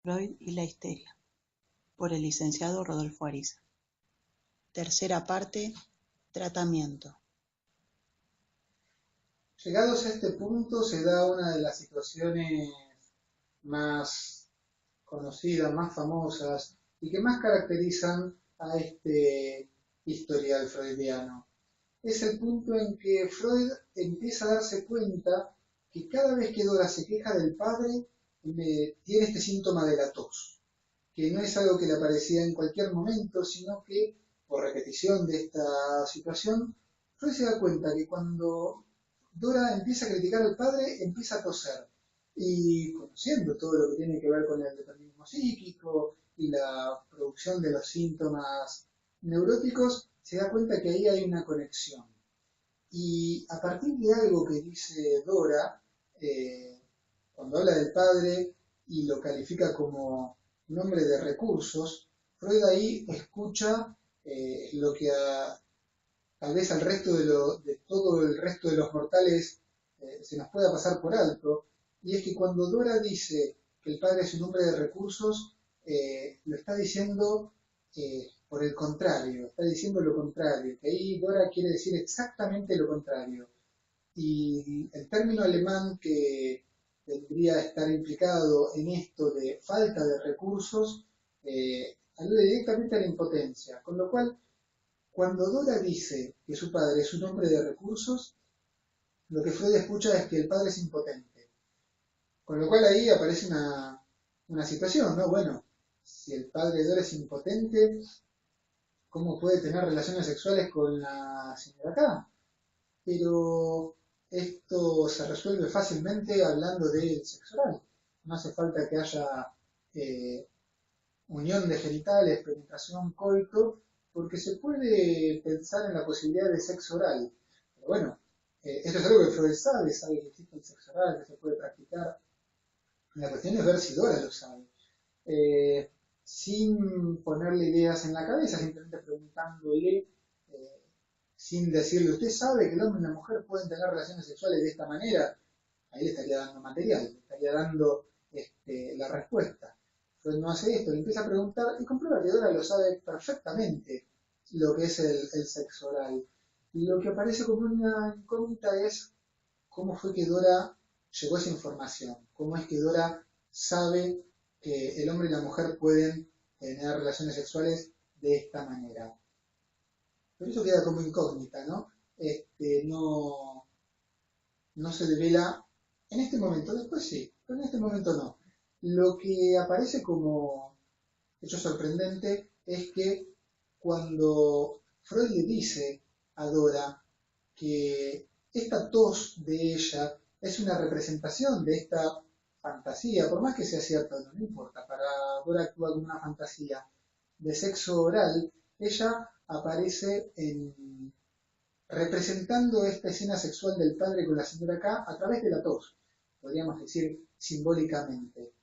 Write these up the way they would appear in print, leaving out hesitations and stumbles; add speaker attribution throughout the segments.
Speaker 1: Freud y la histeria, por el licenciado Rodolfo Ariza. Tercera parte, tratamiento.
Speaker 2: Llegados a este punto se da una de las situaciones más conocidas, más famosas y que más caracterizan a este historial freudiano. Es el punto en que Freud empieza a darse cuenta que cada vez que Dora se queja del padre, tiene este síntoma de la tos, que no es algo que le aparecía en cualquier momento, sino que por repetición de esta situación, Freud se da cuenta que cuando Dora empieza a criticar al padre, empieza a toser. Y conociendo todo lo que tiene que ver con el determinismo psíquico y la producción de los síntomas neuróticos, se da cuenta que ahí hay una conexión. Y a partir de algo que dice Dora, cuando habla del padre y lo califica como un hombre de recursos, Freud ahí escucha lo que tal vez al resto de todo el resto de los mortales se nos pueda pasar por alto, y es que cuando Dora dice que el padre es un hombre de recursos, lo está diciendo por el contrario, está diciendo lo contrario, que ahí Dora quiere decir exactamente lo contrario. Y el término alemán que tendría que estar implicado en esto de falta de recursos alude directamente a la impotencia, con lo cual cuando Dora dice que su padre es un hombre de recursos, lo que Freud escucha es que el padre es impotente. Con lo cual ahí aparece una situación, ¿no? Bueno, si el padre de Dora es impotente, ¿cómo puede tener relaciones sexuales con la señora K? Pero esto se resuelve fácilmente hablando del sexo oral. No hace falta que haya unión de genitales, penetración, coito, porque se puede pensar en la posibilidad de sexo oral. Pero bueno, esto es algo que Freud sabe que existe el sexo oral, que se puede practicar. La cuestión es ver si Dora lo sabe. Sin ponerle ideas en la cabeza, simplemente preguntándole, sin decirle, ¿usted sabe que el hombre y la mujer pueden tener relaciones sexuales de esta manera? Ahí le estaría dando material, le estaría dando la respuesta. Freud no hace esto, le empieza a preguntar y comprueba que Dora lo sabe perfectamente lo que es el sexo oral. Y lo que aparece como una incógnita es cómo fue que Dora llegó a esa información, cómo es que Dora sabe que el hombre y la mujer pueden tener relaciones sexuales de esta manera. Pero eso queda como incógnita, ¿no? No se devela en este momento, después sí, pero en este momento no. Lo que aparece como hecho sorprendente es que cuando Freud le dice a Dora que esta tos de ella es una representación de esta fantasía, por más que sea cierto, no importa, para Dora actúa como una fantasía de sexo oral, ella aparece representando esta escena sexual del padre con la señora K a través de la tos, podríamos decir simbólicamente.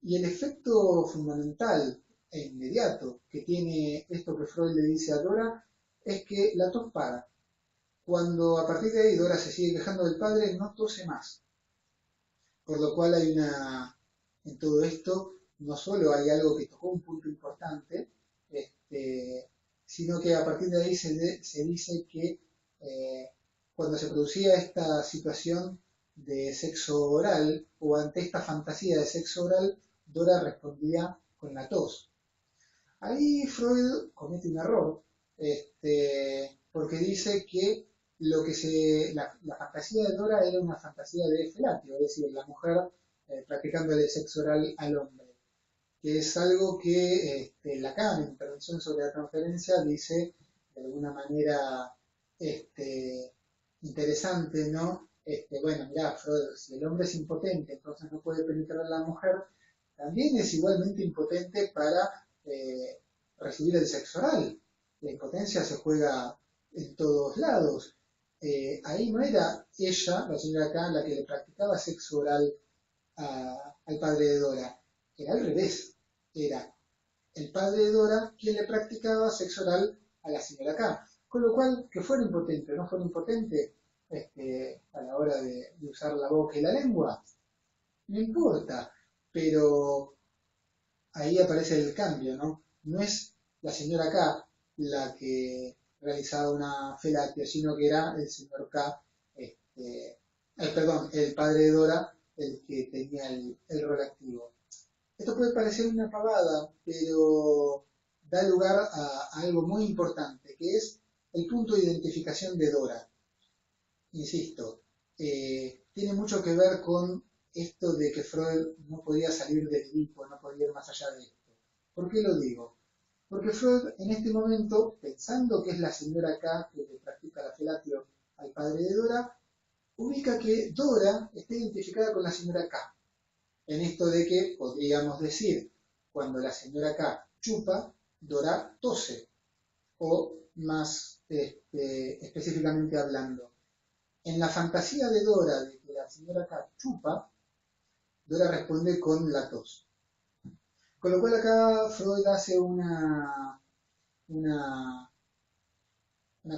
Speaker 2: Y el efecto fundamental e inmediato que tiene esto que Freud le dice a Dora es que la tos para. Cuando a partir de ahí Dora se sigue quejando del padre, no tose más. Por lo cual en todo esto, no solo hay algo que tocó un punto importante, sino que a partir de ahí se dice que cuando se producía esta situación de sexo oral o ante esta fantasía de sexo oral, Dora respondía con la tos. Ahí Freud comete un error, porque dice que la fantasía de Dora era una fantasía de felatio, es decir, la mujer practicando el sexo oral al hombre, que es algo que Lacan, en Intervención sobre la Transferencia, dice de alguna manera interesante, ¿no? Bueno, mirá, Freud, si el hombre es impotente, entonces no puede penetrar a la mujer, también es igualmente impotente para recibir el sexo oral. La impotencia se juega en todos lados. Ahí no era ella, la señora K, la que le practicaba sexo oral al padre de Dora, era al revés, era el padre de Dora quien le practicaba sexo oral a la señora K. Con lo cual, que fuera impotente o no fuera impotente a la hora de usar la boca y la lengua, no importa, pero ahí aparece el cambio, ¿no? No es la señora K la que realizaba una felatio, sino que era el señor K, perdón, el padre de Dora, el que tenía el rol activo. Esto puede parecer una pavada, pero da lugar a algo muy importante, que es el punto de identificación de Dora. Insisto, tiene mucho que ver con esto de que Freud no podía salir del Edipo, no podía ir más allá de esto. ¿Por qué lo digo? Porque Freud en este momento, pensando que es la señora K que le practica la felatio al padre de Dora, ubica que Dora está identificada con la señora K. En esto de que podríamos decir, cuando la señora K chupa, Dora tose, o más específicamente hablando. En la fantasía de Dora de que la señora K chupa, Dora responde con la tos. Con lo cual acá Freud hace una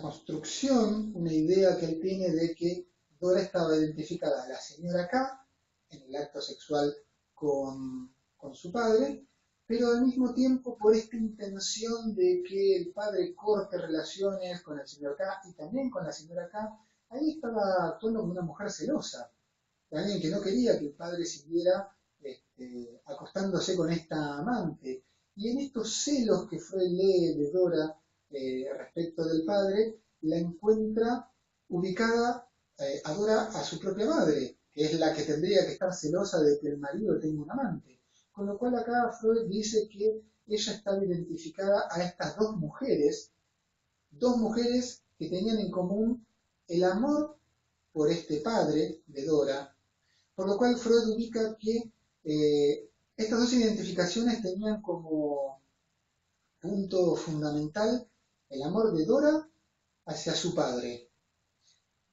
Speaker 2: construcción, una idea que él tiene de que Dora estaba identificada a la señora K en el acto sexual con su padre, pero al mismo tiempo por esta intención de que el padre corte relaciones con el señor K y también con la señora K, ahí estaba actuando como una mujer celosa, alguien que no quería que el padre siguiera acostándose con esta amante. Y en estos celos que Freud lee de Dora respecto del padre, la encuentra ubicada a Dora a su propia madre, que es la que tendría que estar celosa de que el marido tenga un amante. Con lo cual acá Freud dice que ella estaba identificada a estas dos mujeres que tenían en común el amor por este padre de Dora, por lo cual Freud ubica que estas dos identificaciones tenían como punto fundamental el amor de Dora hacia su padre.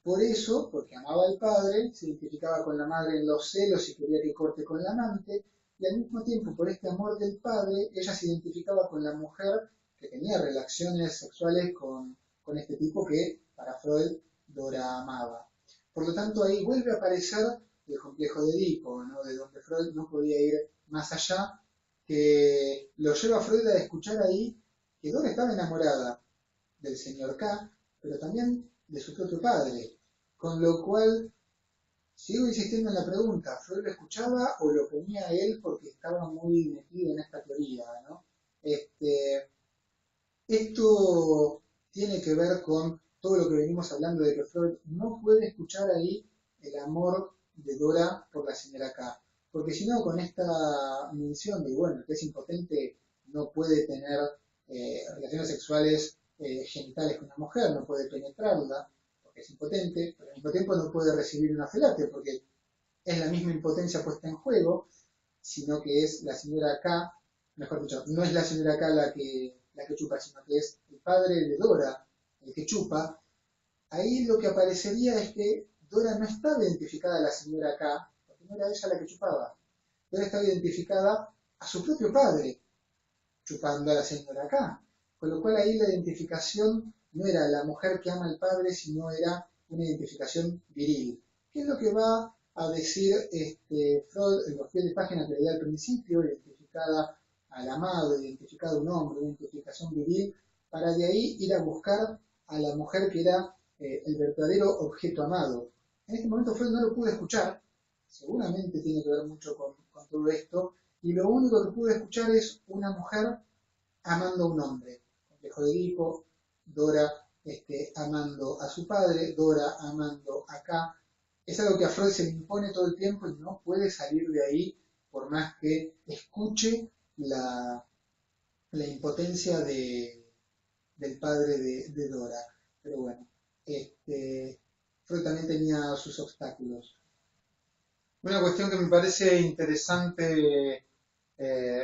Speaker 2: Por eso, porque amaba al padre, se identificaba con la madre en los celos y quería que corte con la amante, y al mismo tiempo, por este amor del padre, ella se identificaba con la mujer que tenía relaciones sexuales con este tipo que, para Freud, Dora amaba. Por lo tanto, ahí vuelve a aparecer el complejo de Edipo, ¿no? De donde Freud no podía ir más allá, que lo lleva a Freud a escuchar ahí que Dora estaba enamorada del señor K, pero también de su propio padre, con lo cual sigo insistiendo en la pregunta, ¿Freud lo escuchaba o lo ponía a él porque estaba muy metido en esta teoría, ¿no? Esto tiene que ver con todo lo que venimos hablando de que Freud no puede escuchar ahí el amor de Dora por la señora K, porque si no, con esta mención de, bueno, que es impotente, no puede tener relaciones sexuales genitales con una mujer, no puede penetrarla, porque es impotente, pero al mismo tiempo no puede recibir una felatio, porque es la misma impotencia puesta en juego, sino que es la señora K, mejor dicho, no es la señora K la que chupa, sino que es el padre de Dora el que chupa. Ahí lo que aparecería es que Dora no estaba identificada a la señora K, porque no era ella la que chupaba. Dora estaba identificada a su propio padre, chupando a la señora K. Con lo cual ahí la identificación no era la mujer que ama al padre, sino era una identificación viril. ¿Qué es lo que va a decir Freud en los pies de página que leía al principio, identificada al amado, identificado un hombre, una identificación viril, para de ahí ir a buscar a la mujer que era el verdadero objeto amado? En este momento Freud no lo pudo escuchar, seguramente tiene que ver mucho con todo esto, y lo único que pude escuchar es una mujer amando a un hombre. Complejo de Edipo, Dora amando a su padre, Dora amando a K. Es algo que a Freud se le impone todo el tiempo y no puede salir de ahí por más que escuche la impotencia del padre de Dora. Pero bueno, Freud también tenía sus obstáculos. Una cuestión que me parece interesante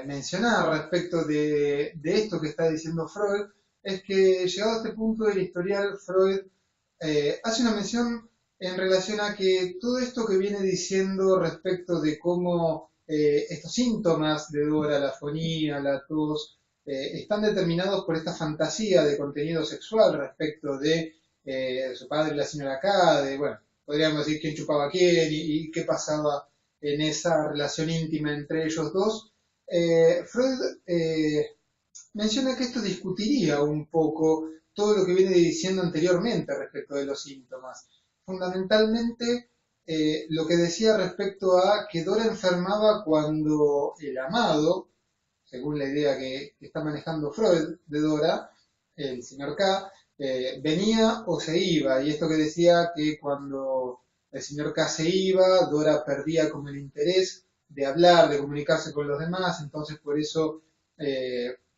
Speaker 2: mencionar respecto de esto que está diciendo Freud es que llegado a este punto del historial, Freud hace una mención en relación a que todo esto que viene diciendo respecto de cómo estos síntomas de Dora, la afonía, la tos, están determinados por esta fantasía de contenido sexual respecto de su padre y la señora K, de, bueno, podríamos decir quién chupaba a quién y qué pasaba en esa relación íntima entre ellos dos. Freud menciona que esto discutiría un poco todo lo que viene diciendo anteriormente respecto de los síntomas. Fundamentalmente, lo que decía respecto a que Dora enfermaba cuando el amado, según la idea que está manejando Freud de Dora, el señor K, venía o se iba. Y esto que decía que cuando el señor K se iba, Dora perdía como el interés de hablar, de comunicarse con los demás, entonces por eso,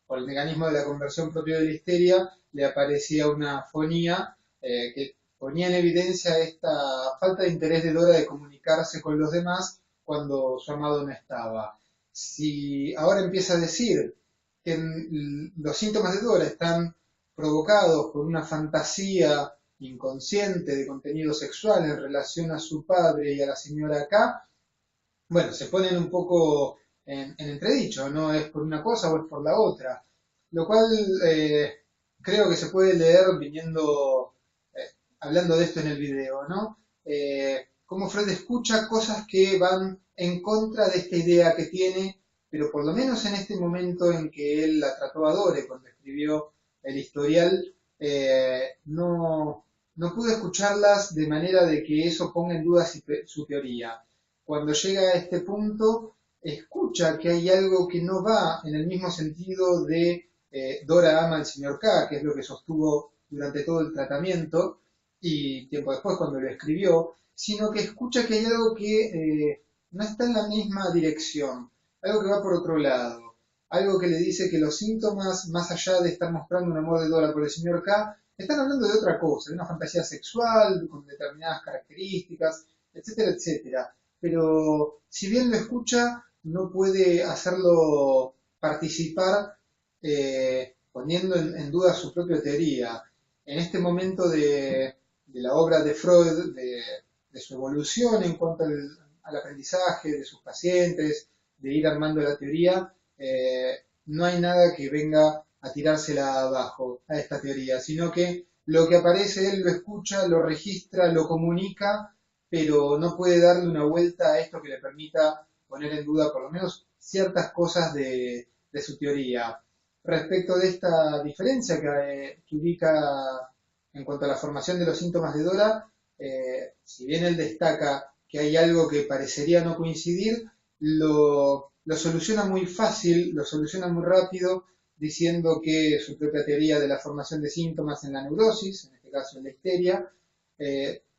Speaker 2: por el mecanismo de la conversión propio de la histeria, le aparecía una fonía que ponía en evidencia esta falta de interés de Dora de comunicarse con los demás cuando su amado no estaba. Si ahora empieza a decir que los síntomas de Dora están provocados por una fantasía inconsciente de contenido sexual en relación a su padre y a la señora K, bueno, se ponen un poco en entredicho, no es por una cosa o es por la otra, lo cual creo que se puede leer viniendo, hablando de esto en el video, ¿no? Cómo Freud escucha cosas que van en contra de esta idea que tiene, pero por lo menos en este momento en que él la trató a Dore, cuando escribió el historial, no pudo escucharlas de manera de que eso ponga en duda su teoría. Cuando llega a este punto, escucha que hay algo que no va en el mismo sentido de Dora ama al señor K, que es lo que sostuvo durante todo el tratamiento y tiempo después cuando lo escribió, sino que escucha que hay algo que no está en la misma dirección, algo que va por otro lado, algo que le dice que los síntomas, más allá de estar mostrando un amor de Dora por el señor K, están hablando de otra cosa, de una fantasía sexual con determinadas características, etcétera, etcétera. Pero si bien lo escucha, no puede hacerlo participar poniendo en duda su propia teoría. En este momento de la obra de Freud, de su evolución en cuanto al aprendizaje de sus pacientes, de ir armando la teoría, no hay nada que venga a tirársela abajo a esta teoría, sino que lo que aparece él lo escucha, lo registra, lo comunica, pero no puede darle una vuelta a esto que le permita poner en duda por lo menos ciertas cosas de su teoría. Respecto de esta diferencia que ubica en cuanto a la formación de los síntomas de Dora, si bien él destaca que hay algo que parecería no coincidir, lo soluciona muy fácil, lo soluciona muy rápido, diciendo que su propia teoría de la formación de síntomas en la neurosis, en este caso en la histeria,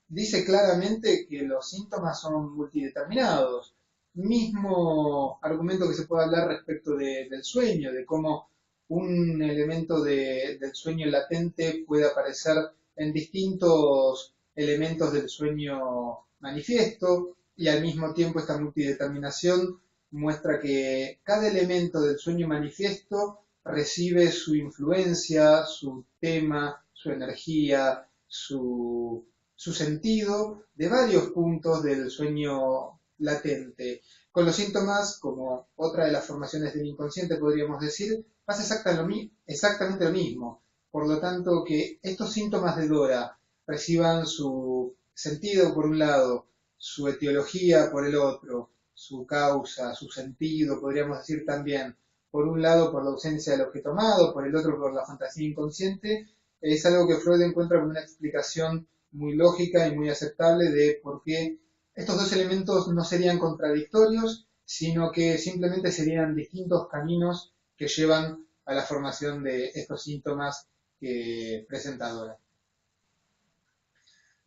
Speaker 2: dice claramente que los síntomas son multideterminados. Mismo argumento que se puede hablar respecto del sueño, de cómo un elemento del sueño latente puede aparecer en distintos elementos del sueño manifiesto, y al mismo tiempo esta multideterminación muestra que cada elemento del sueño manifiesto recibe su influencia, su tema, su energía, su sentido de varios puntos del sueño latente. Con los síntomas, como otra de las formaciones del inconsciente podríamos decir, pasa exactamente lo mismo. Por lo tanto, que estos síntomas de Dora reciban su sentido por un lado, su etiología por el otro, su causa, su sentido, podríamos decir también, por un lado por la ausencia del objeto amado, por el otro por la fantasía inconsciente, es algo que Freud encuentra como una explicación muy lógica y muy aceptable de por qué estos dos elementos no serían contradictorios, sino que simplemente serían distintos caminos que llevan a la formación de estos síntomas que presenta Dora.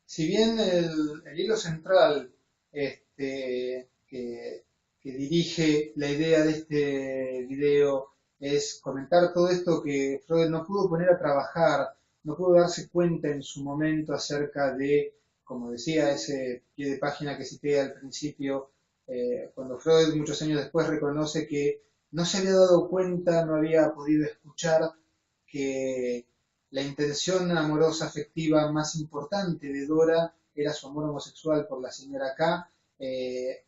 Speaker 2: Si bien el hilo central que dirige la idea de este video es comentar todo esto que Freud no pudo poner a trabajar, no pudo darse cuenta en su momento acerca de, como decía ese pie de página que cité al principio, cuando Freud muchos años después reconoce que no se había dado cuenta, no había podido escuchar que la intención amorosa afectiva más importante de Dora era su amor homosexual por la señora K.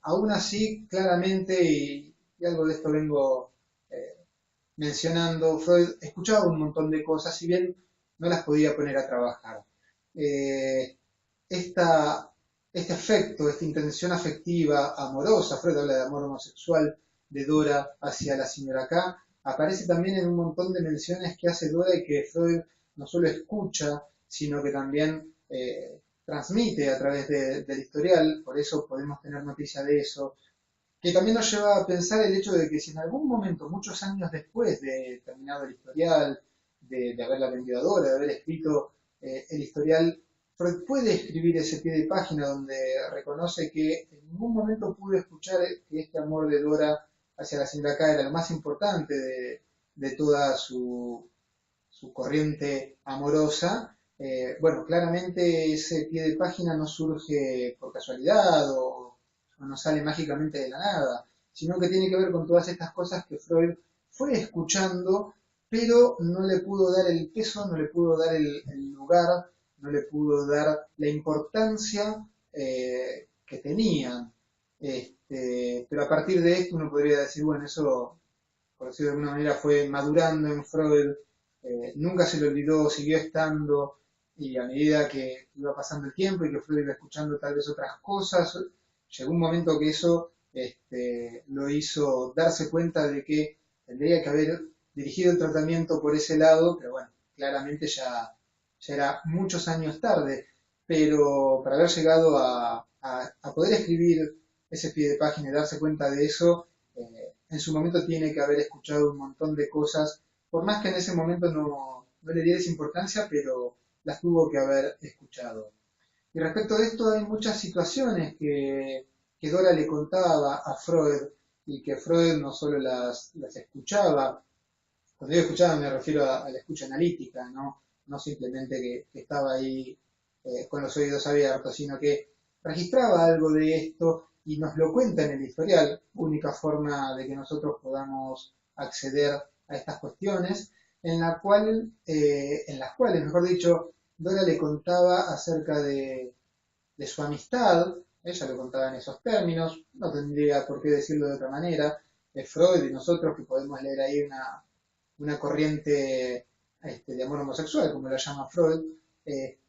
Speaker 2: Aún así, claramente, y algo de esto vengo mencionando, Freud escuchaba un montón de cosas, si bien no las podía poner a trabajar. Este afecto, esta intención afectiva amorosa, Freud habla de amor homosexual, de Dora hacia la señora K aparece también en un montón de menciones que hace Dora y que Freud no solo escucha, sino que también transmite a través del historial, por eso podemos tener noticia de eso, que también nos lleva a pensar el hecho de que si en algún momento, muchos años después de terminado el historial, de haberla vendido a Dora, de haber escrito el historial, Freud puede escribir ese pie de página donde reconoce que en ningún momento pudo escuchar que este amor de Dora hacia la señora K era lo más importante de toda su corriente amorosa. Bueno, claramente ese pie de página no surge por casualidad o no sale mágicamente de la nada, sino que tiene que ver con todas estas cosas que Freud fue escuchando, pero no le pudo dar el peso, no le pudo dar el lugar, no le pudo dar la importancia que tenían. Pero a partir de esto uno podría decir, bueno, eso, por decirlo de alguna manera, fue madurando en Freud, nunca se le olvidó, siguió estando, y a medida que iba pasando el tiempo y que Freud iba escuchando tal vez otras cosas, llegó un momento que eso lo hizo darse cuenta de que tendría que haber dirigido el tratamiento por ese lado, pero bueno, claramente ya era muchos años tarde, pero para haber llegado a poder escribir ese pie de página y darse cuenta de eso, en su momento tiene que haber escuchado un montón de cosas, por más que en ese momento no le diera esa importancia, pero las tuvo que haber escuchado. Y respecto de esto hay muchas situaciones que Dora le contaba a Freud y que Freud no solo las escuchaba, cuando yo escuchaba me refiero a la escucha analítica, no simplemente que estaba ahí con los oídos abiertos, sino que registraba algo de esto y nos lo cuenta en el historial, única forma de que nosotros podamos acceder a estas cuestiones, en las cuales, mejor dicho, Dora le contaba acerca de su amistad, ella lo contaba en esos términos, no tendría por qué decirlo de otra manera, es Freud y nosotros que podemos leer ahí una corriente de amor homosexual, como la llama Freud,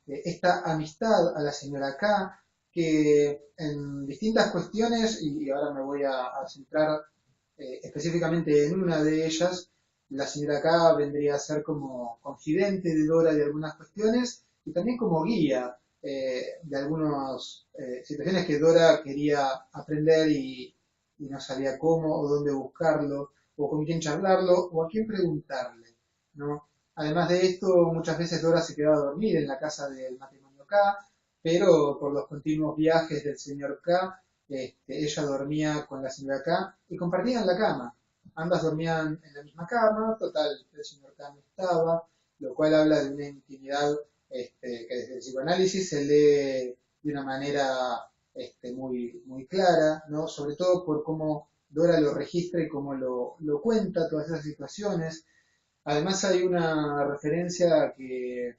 Speaker 2: esta amistad a la señora K, que en distintas cuestiones, y ahora me voy a centrar específicamente en una de ellas, la señora K vendría a ser como confidente de Dora de algunas cuestiones y también como guía de algunas situaciones que Dora quería aprender y no sabía cómo o dónde buscarlo o con quién charlarlo o a quién preguntarle, ¿no? Además de esto, muchas veces Dora se quedaba a dormir en la casa del matrimonio K, pero por los continuos viajes del señor K, ella dormía con la señora K y compartían la cama. Ambas dormían en la misma cama, total, el señor K no estaba, lo cual habla de una intimidad que desde el psicoanálisis se lee de una manera muy clara, ¿no? Sobre todo por cómo Dora lo registra y cómo lo cuenta, todas esas situaciones. Además hay una referencia que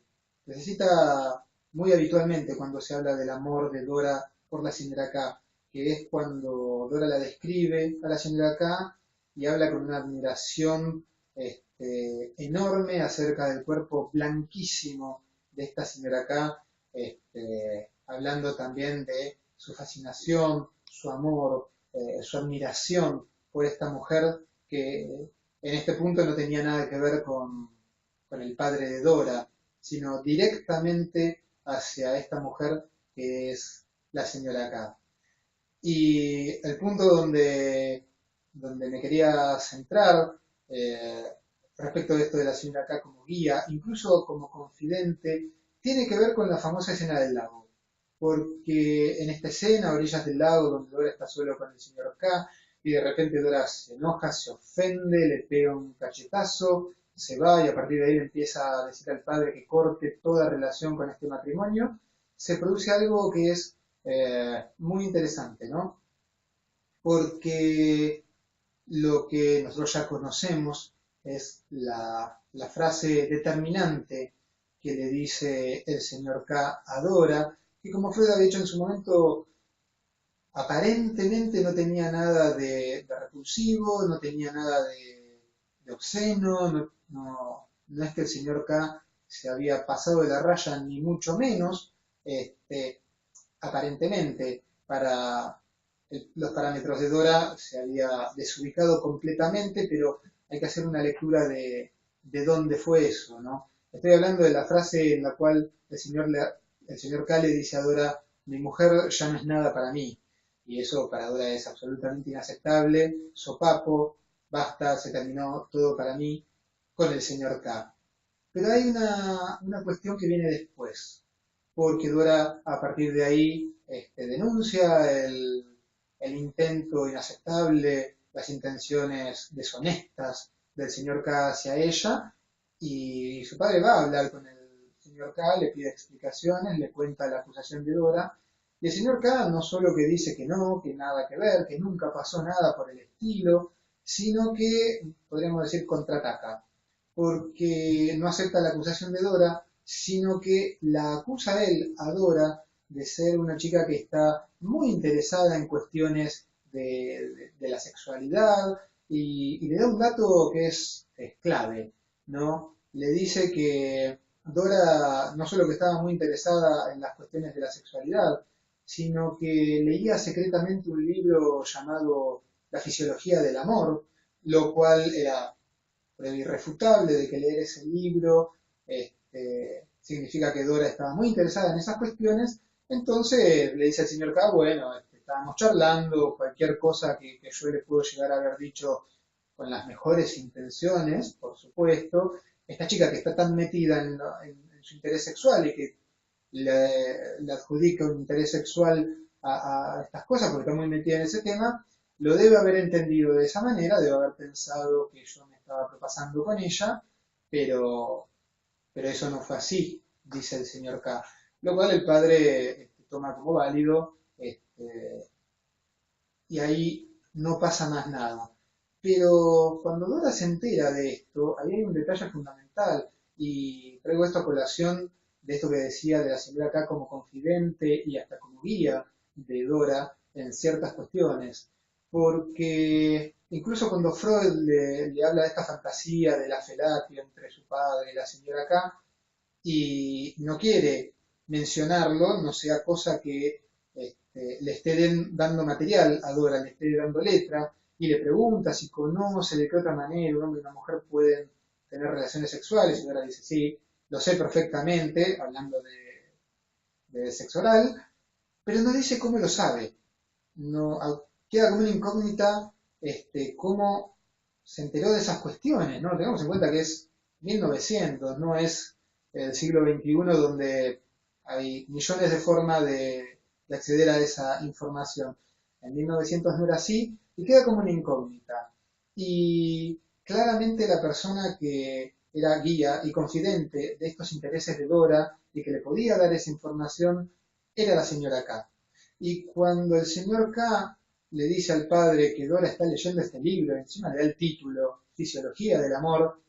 Speaker 2: se cita muy habitualmente cuando se habla del amor de Dora por la señora K, que es cuando Dora la describe a la señora K y habla con una admiración enorme acerca del cuerpo blanquísimo de esta señora K, hablando también de su fascinación, su amor, su admiración por esta mujer que en este punto no tenía nada que ver con el padre de Dora, sino directamente hacia esta mujer que es la señora K. Y el punto donde me quería centrar respecto de esto de la señora K como guía, incluso como confidente, tiene que ver con la famosa escena del lago. Porque en esta escena, a orillas del lago, donde Dora está solo con el señor K, y de repente Dora se enoja, se ofende, le pega un cachetazo, se va y a partir de ahí empieza a decir al padre que corte toda relación con este matrimonio, se produce algo que es muy interesante, ¿no? Porque lo que nosotros ya conocemos es la frase determinante que le dice el señor K a Dora, que como Freud había dicho en su momento, aparentemente no tenía nada de repulsivo, no tenía nada de obsceno, no es que el señor K se había pasado de la raya, ni mucho menos, aparentemente, para los parámetros de Dora se había desubicado completamente, pero hay que hacer una lectura de dónde fue eso, ¿no? Estoy hablando de la frase en la cual el señor K le dice a Dora, mi mujer ya no es nada para mí. Y eso para Dora es absolutamente inaceptable, sopapo, basta, se terminó todo para mí con el señor K. Pero hay una cuestión que viene después, porque Dora a partir de ahí denuncia el intento inaceptable, las intenciones deshonestas del señor K hacia ella, y su padre va a hablar con el señor K, le pide explicaciones, le cuenta la acusación de Dora, y el señor K no solo que dice que no, que nada que ver, que nunca pasó nada por el estilo, sino que, podríamos decir, contraataca, porque no acepta la acusación de Dora, sino que la acusa a él, a Dora, de ser una chica que está muy interesada en cuestiones de la sexualidad y le da un dato que es clave, ¿no? Le dice que Dora no solo que estaba muy interesada en las cuestiones de la sexualidad, sino que leía secretamente un libro llamado La fisiología del amor, lo cual era prueba irrefutable de que leer ese libro significa que Dora estaba muy interesada en esas cuestiones. Entonces le dice al señor K, bueno, estábamos charlando, cualquier cosa que yo le puedo llegar a haber dicho con las mejores intenciones, por supuesto. Esta chica que está tan metida en su interés sexual y que le adjudica un interés sexual a estas cosas porque está muy metida en ese tema, lo debe haber entendido de esa manera, debe haber pensado que yo me estaba propasando con ella, pero, pero eso no fue así, dice el señor K. Lo cual el padre toma como válido y ahí no pasa más nada. Pero cuando Dora se entera de esto, ahí hay un detalle fundamental y traigo esto a colación de esto que decía de la señora K como confidente y hasta como guía de Dora en ciertas cuestiones. Porque incluso cuando Freud le habla de esta fantasía de la felatio entre su padre y la señora K, y no quiere mencionarlo, no sea cosa que le esté dando material a Dora, le esté dando letra, y le pregunta si conoce de qué otra manera un hombre y una mujer pueden tener relaciones sexuales, y Dora dice, sí, lo sé perfectamente, hablando de sexo oral, pero no dice cómo lo sabe. No, queda como una incógnita cómo se enteró de esas cuestiones, ¿no? Tengamos en cuenta que es 1900, no es el siglo XXI donde hay millones de formas de acceder a esa información. En 1900 no era así y queda como una incógnita. Y claramente la persona que era guía y confidente de estos intereses de Dora y que le podía dar esa información era la señora K. Y cuando el señor K le dice al padre que Dora está leyendo este libro, encima le da el título, Fisiología del Amor,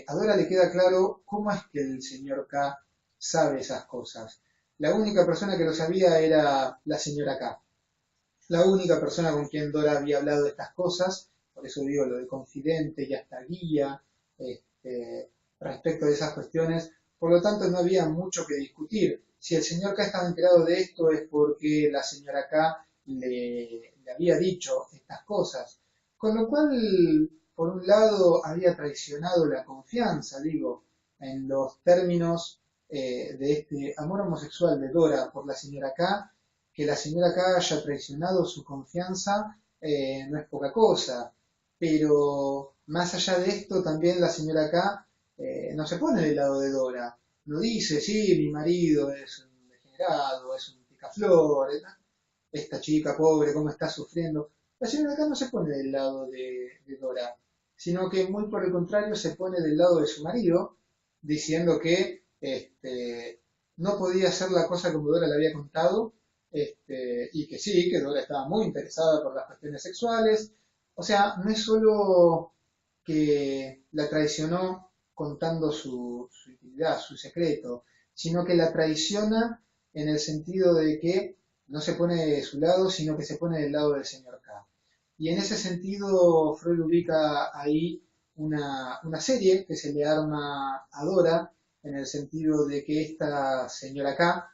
Speaker 2: a Dora le queda claro cómo es que el señor K sabe esas cosas. La única persona que lo sabía era la señora K. La única persona con quien Dora había hablado de estas cosas, por eso digo lo de confidente y hasta guía respecto de esas cuestiones. Por lo tanto, no había mucho que discutir. Si el señor K estaba enterado de esto es porque la señora K le había dicho estas cosas. Con lo cual, por un lado, había traicionado la confianza, digo, en los términos de este amor homosexual de Dora por la señora K, que la señora K haya traicionado su confianza no es poca cosa, pero más allá de esto, también la señora K no se pone del lado de Dora, no dice, sí, mi marido es un degenerado, es un picaflor, esta chica pobre, cómo está sufriendo. La señora K no se pone del lado de Dora, sino que muy por el contrario se pone del lado de su marido, diciendo que no podía hacer la cosa como Dora le había contado, y que sí, que Dora estaba muy interesada por las cuestiones sexuales. O sea, no es solo que la traicionó contando su intimidad, su secreto, sino que la traiciona en el sentido de que no se pone de su lado, sino que se pone del lado del señor K. Y en ese sentido, Freud ubica ahí una serie que se le arma a Dora, en el sentido de que esta señora K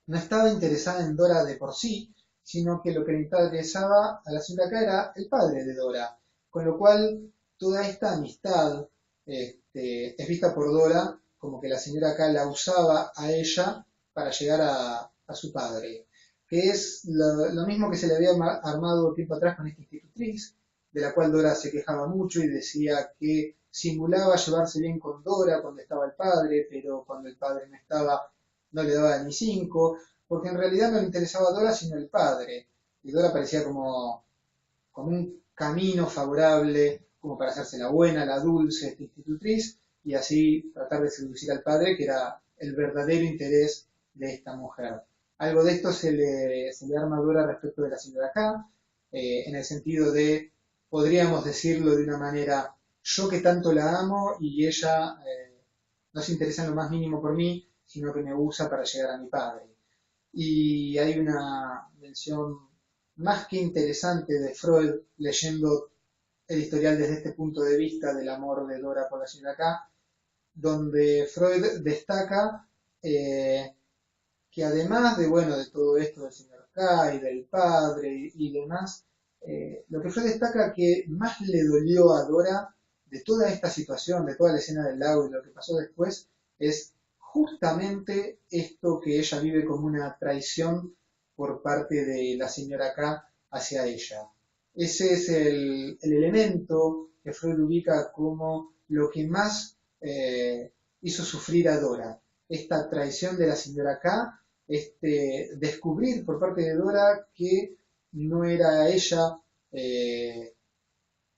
Speaker 2: no estaba interesada en Dora de por sí, sino que lo que le interesaba a la señora K era el padre de Dora, con lo cual toda esta amistad es vista por Dora como que la señora K la usaba a ella para llegar a su padre, que es lo mismo que se le había armado tiempo atrás con esta institutriz, de la cual Dora se quejaba mucho y decía que simulaba llevarse bien con Dora cuando estaba el padre, pero cuando el padre no estaba no le daba ni 5, porque en realidad no le interesaba a Dora sino el padre, y Dora parecía como un camino favorable, como para hacerse la buena, la dulce, esta institutriz, y así tratar de seducir al padre, que era el verdadero interés de esta mujer. Algo de esto se le arma a Dora respecto de la señora K, en el sentido de, podríamos decirlo de una manera, yo que tanto la amo y ella no se interesa en lo más mínimo por mí, sino que me usa para llegar a mi padre. Y hay una mención más que interesante de Freud leyendo el historial desde este punto de vista del amor de Dora por la señora K, donde Freud destaca que además de, bueno, de todo esto del señor K y del padre y demás, lo que Freud destaca que más le dolió a Dora de toda esta situación, de toda la escena del lago y lo que pasó después, es justamente esto que ella vive como una traición por parte de la señora K hacia ella. Ese es el elemento que Freud ubica como lo que más hizo sufrir a Dora. Esta traición de la señora K, descubrir por parte de Dora que no era ella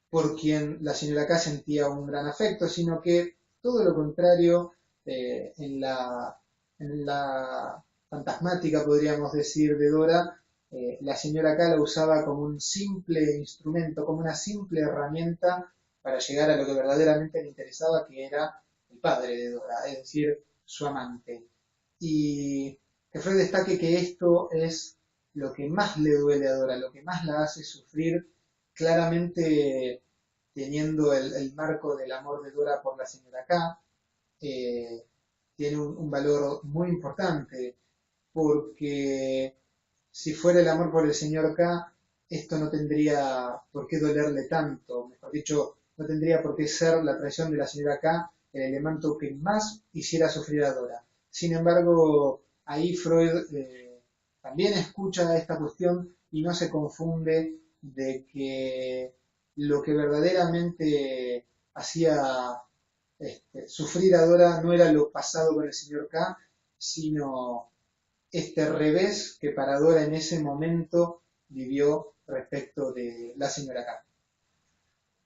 Speaker 2: por quien la señora K sentía un gran afecto, sino que todo lo contrario, en la fantasmática, podríamos decir, de Dora, la señora K la usaba como un simple instrumento, como una simple herramienta para llegar a lo que verdaderamente le interesaba, que era el padre de Dora, es decir, su amante. Y que Freud destaque que esto es lo que más le duele a Dora, lo que más la hace sufrir, claramente teniendo el marco del amor de Dora por la señora K, tiene un valor muy importante, porque si fuera el amor por el señor K, esto no tendría por qué dolerle tanto, mejor dicho, no tendría por qué ser la traición de la señora K el elemento que más hiciera sufrir a Dora. Sin embargo, ahí Freud también escucha esta cuestión y no se confunde de que lo que verdaderamente hacía sufrir a Dora no era lo pasado con el señor K, sino este revés que para Dora en ese momento vivió respecto de la señora K.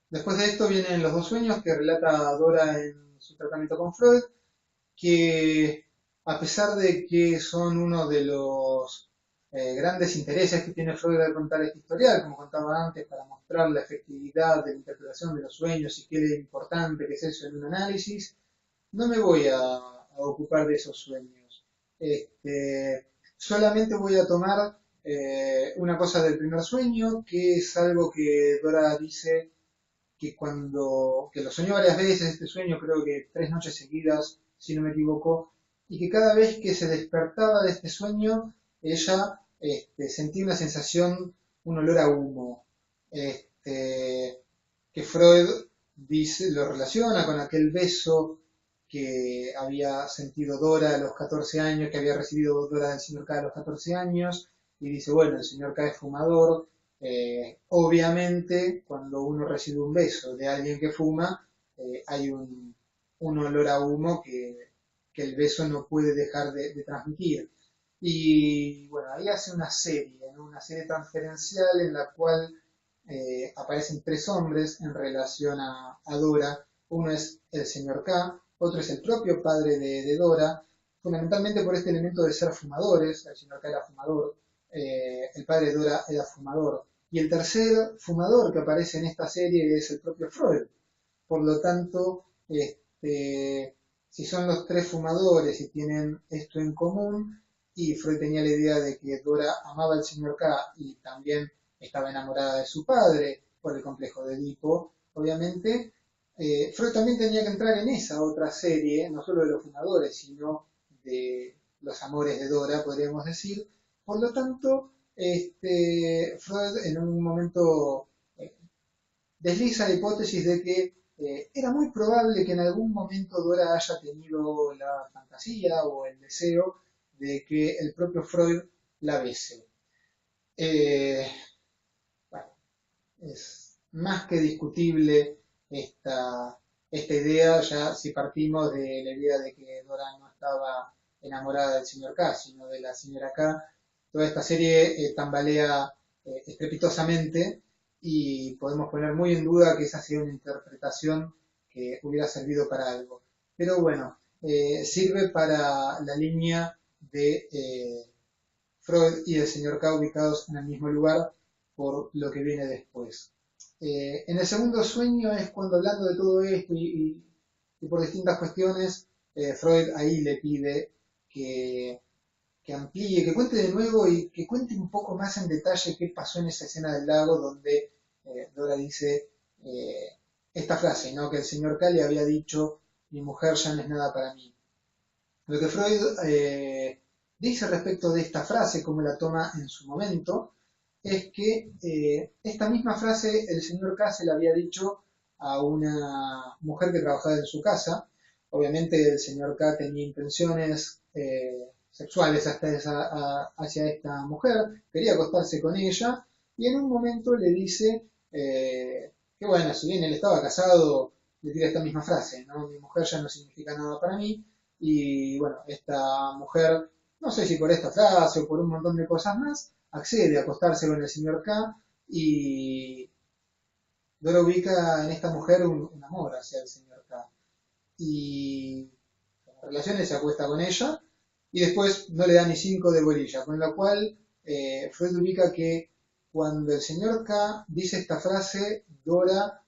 Speaker 2: Después de esto vienen los dos sueños que relata Dora en su tratamiento con Freud, que a pesar de que son uno de los grandes intereses que tiene Freud al contar este historial, como contaba antes, para mostrar la efectividad de la interpretación de los sueños y qué es importante que es eso en un análisis, no me voy a ocupar de esos sueños. Solamente voy a tomar una cosa del primer sueño, que es algo que Dora dice que lo soñó varias veces, este sueño, creo que 3 noches seguidas, si no me equivoco, y que cada vez que se despertaba de este sueño, ella sentía una sensación, un olor a humo, que Freud dice, lo relaciona con aquel beso que había sentido Dora a los 14 años, que había recibido Dora del señor K a los 14 años, y dice, bueno, el señor K es fumador, obviamente cuando uno recibe un beso de alguien que fuma, hay un olor a humo que el beso no puede dejar de transmitir. Y bueno, ahí hace una serie, ¿no? Una serie transferencial en la cual aparecen 3 hombres en relación a Dora. Uno es el señor K, otro es el propio padre de Dora, fundamentalmente por este elemento de ser fumadores. El señor K era fumador, el padre de Dora era fumador, y el tercer fumador que aparece en esta serie es el propio Freud. Por lo tanto, si son los 3 fumadores y tienen esto en común, y Freud tenía la idea de que Dora amaba al señor K y también estaba enamorada de su padre por el complejo de Edipo, obviamente, Freud también tenía que entrar en esa otra serie, no solo de los fumadores, sino de los amores de Dora, podríamos decir. Por lo tanto, Freud en un momento desliza la hipótesis de que era muy probable que en algún momento Dora haya tenido la fantasía o el deseo de que el propio Freud la bese. Bueno, es más que discutible esta idea, ya si partimos de la idea de que Dora no estaba enamorada del señor K, sino de la señora K. Toda esta serie tambalea estrepitosamente y podemos poner muy en duda que esa sea una interpretación que hubiera servido para algo. Pero bueno, sirve para la línea de Freud y el señor K ubicados en el mismo lugar por lo que viene después. En el segundo sueño es cuando, hablando de todo esto y por distintas cuestiones, Freud ahí le pide que amplíe, que cuente de nuevo y que cuente un poco más en detalle qué pasó en esa escena del lago donde Dora dice esta frase, ¿no? Que el señor K le había dicho, mi mujer ya no es nada para mí. Lo que Freud dice respecto de esta frase, como la toma en su momento, es que esta misma frase el señor K se la había dicho a una mujer que trabajaba en su casa. Obviamente el señor K tenía intenciones sexuales hacia esta mujer, quería acostarse con ella y en un momento le dice que bueno, si bien él estaba casado, le tira esta misma frase, ¿no? Mi mujer ya no significa nada para mí y bueno, esta mujer, no sé si por esta frase o por un montón de cosas más, accede a acostarse con el señor K y Dora ubica en esta mujer un amor hacia el señor K. Y en las relaciones se acuesta con ella y después no le da ni 5 de bolilla, con lo cual Freud ubica que cuando el señor K dice esta frase, Dora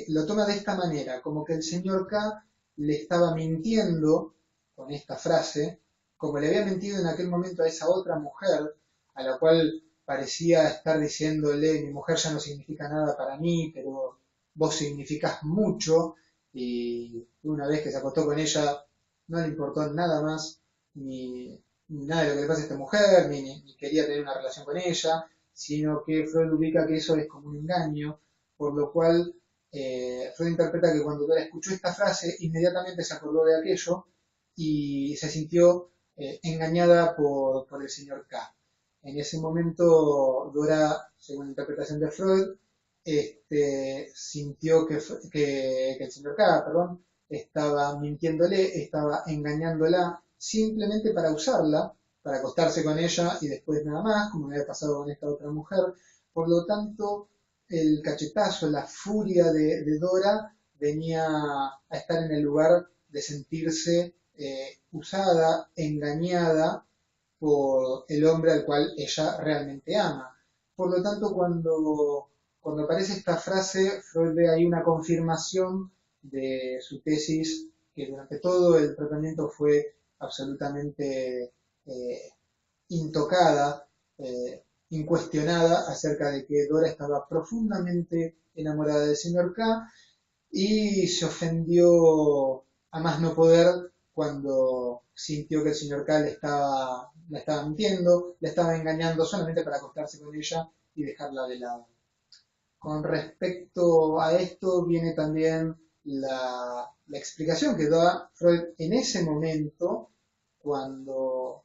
Speaker 2: lo toma de esta manera, como que el señor K le estaba mintiendo con esta frase, como le había mentido en aquel momento a esa otra mujer, a la cual parecía estar diciéndole, mi mujer ya no significa nada para mí, pero vos significás mucho, y una vez que se acostó con ella no le importó nada más, ni nada de lo que le pasa a esta mujer, ni quería tener una relación con ella, sino que Freud ubica que eso es como un engaño, por lo cual Freud interpreta que cuando Dora escuchó esta frase, inmediatamente se acordó de aquello y se sintió engañada por el señor K. En ese momento Dora, según la interpretación de Freud, sintió que el señor K, perdón, estaba mintiéndole, estaba engañándola simplemente para usarla, para acostarse con ella y después nada más, como había pasado con esta otra mujer. Por lo tanto, el cachetazo, la furia de Dora venía a estar en el lugar de sentirse usada, engañada por el hombre al cual ella realmente ama. Por lo tanto, cuando aparece esta frase, Freud ve ahí una confirmación de su tesis que durante todo el tratamiento fue absolutamente intocada, incuestionada acerca de que Dora estaba profundamente enamorada del señor K y se ofendió a más no poder cuando sintió que el señor K la estaba mintiendo, la estaba engañando solamente para acostarse con ella y dejarla de lado. Con respecto a esto viene también la explicación que da Freud en ese momento, cuando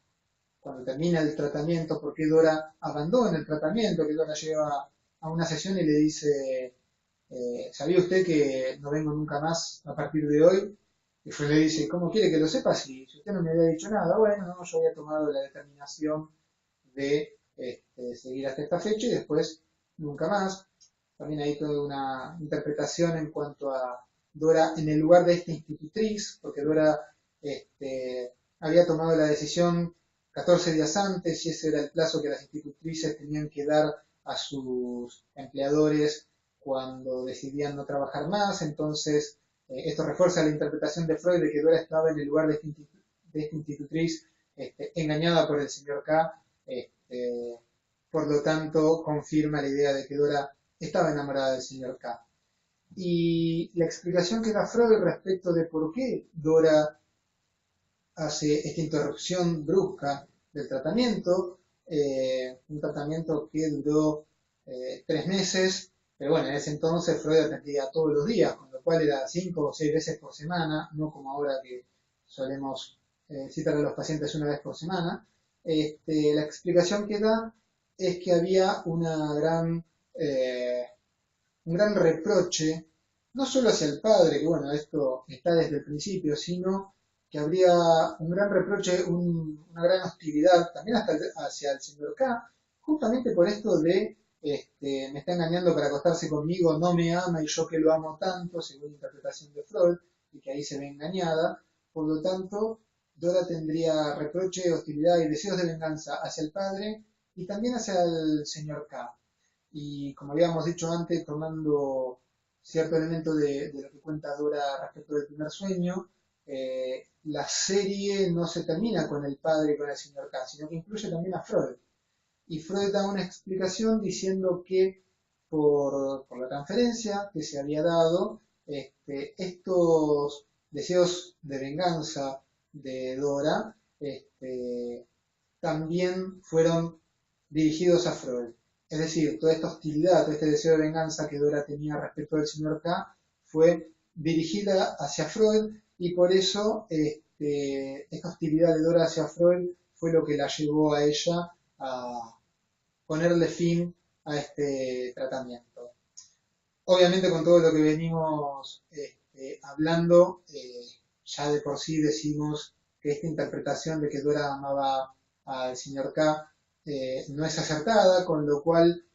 Speaker 2: termina el tratamiento, porque Dora abandona el tratamiento, que Dora lleva a una sesión y le dice, ¿sabía usted que no vengo nunca más a partir de hoy? Y Freud le dice, ¿cómo quiere que lo sepa si usted no me había dicho nada? Bueno, no, yo había tomado la determinación de seguir hasta esta fecha y después nunca más. También hay toda una interpretación en cuanto a Dora en el lugar de esta institutriz, porque Dora había tomado la decisión 14 días antes y ese era el plazo que las institutrices tenían que dar a sus empleadores cuando decidían no trabajar más. Entonces, esto refuerza la interpretación de Freud de que Dora estaba en el lugar de esta institutriz engañada por el señor K. Por lo tanto, confirma la idea de que Dora estaba enamorada del señor K. Y la explicación que da Freud respecto de por qué Dora hace esta interrupción brusca del tratamiento un tratamiento que duró 3 meses, pero bueno, en ese entonces Freud atendía todos los días, con lo cual era 5 o 6 veces por semana, no como ahora que solemos citar a los pacientes una vez por semana. La explicación que da es que había un gran reproche, no solo hacia el padre, que bueno, esto está desde el principio, sino que habría un gran reproche, una gran hostilidad, también hasta hacia el señor K, justamente por esto de me está engañando para acostarse conmigo, no me ama y yo que lo amo tanto, según la interpretación de Freud, y que ahí se ve engañada. Por lo tanto, Dora tendría reproche, hostilidad y deseos de venganza hacia el padre y también hacia el señor K. Y como habíamos dicho antes, tomando cierto elemento de lo que cuenta Dora respecto del primer sueño, la serie no se termina con el padre y con el señor K, sino que incluye también a Freud. Y Freud da una explicación diciendo que por la transferencia que se había dado, estos deseos de venganza de Dora también fueron dirigidos a Freud. Es decir, toda esta hostilidad, todo este deseo de venganza que Dora tenía respecto del señor K fue dirigida hacia Freud y por eso esta hostilidad de Dora hacia Freud fue lo que la llevó a ella a ponerle fin a este tratamiento. Obviamente con todo lo que venimos hablando, ya de por sí decimos que esta interpretación de que Dora amaba al señor K no es acertada, con lo cual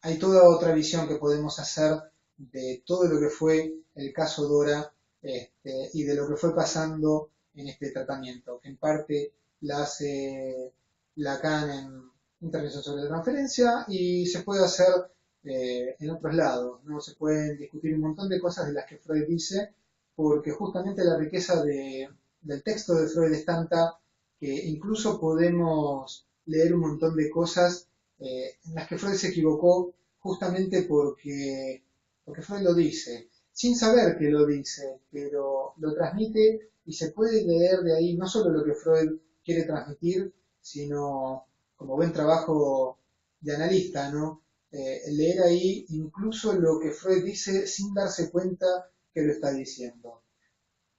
Speaker 2: hay toda otra visión que podemos hacer de todo lo que fue el caso Dora y de lo que fue pasando en este tratamiento, que en parte la hace Lacan en Intervención sobre la transferencia y se puede hacer en otros lados, ¿no? Se pueden discutir un montón de cosas de las que Freud dice, porque justamente la riqueza del texto de Freud es tanta que incluso podemos leer un montón de cosas en las que Freud se equivocó justamente porque Freud lo dice, sin saber que lo dice, pero lo transmite y se puede leer de ahí no solo lo que Freud quiere transmitir, sino como buen trabajo de analista, ¿no? Leer ahí incluso lo que Freud dice sin darse cuenta que lo está diciendo.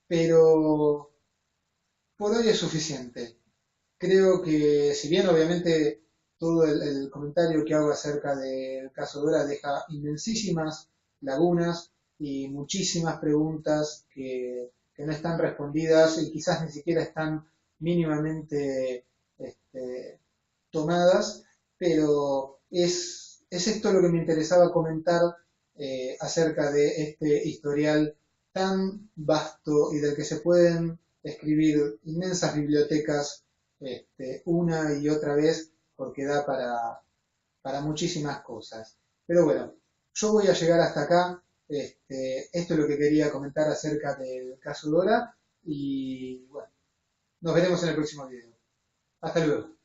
Speaker 2: Pero por hoy es suficiente. Creo que si bien obviamente todo el comentario que hago acerca del caso Dora deja inmensísimas lagunas y muchísimas preguntas que no están respondidas y quizás ni siquiera están mínimamente tomadas, pero es esto lo que me interesaba comentar acerca de este historial tan vasto y del que se pueden escribir inmensas bibliotecas una y otra vez porque da para muchísimas cosas. Pero bueno, yo voy a llegar hasta acá. Esto es lo que quería comentar acerca del caso Dora y bueno, nos veremos en el próximo video. Hasta luego.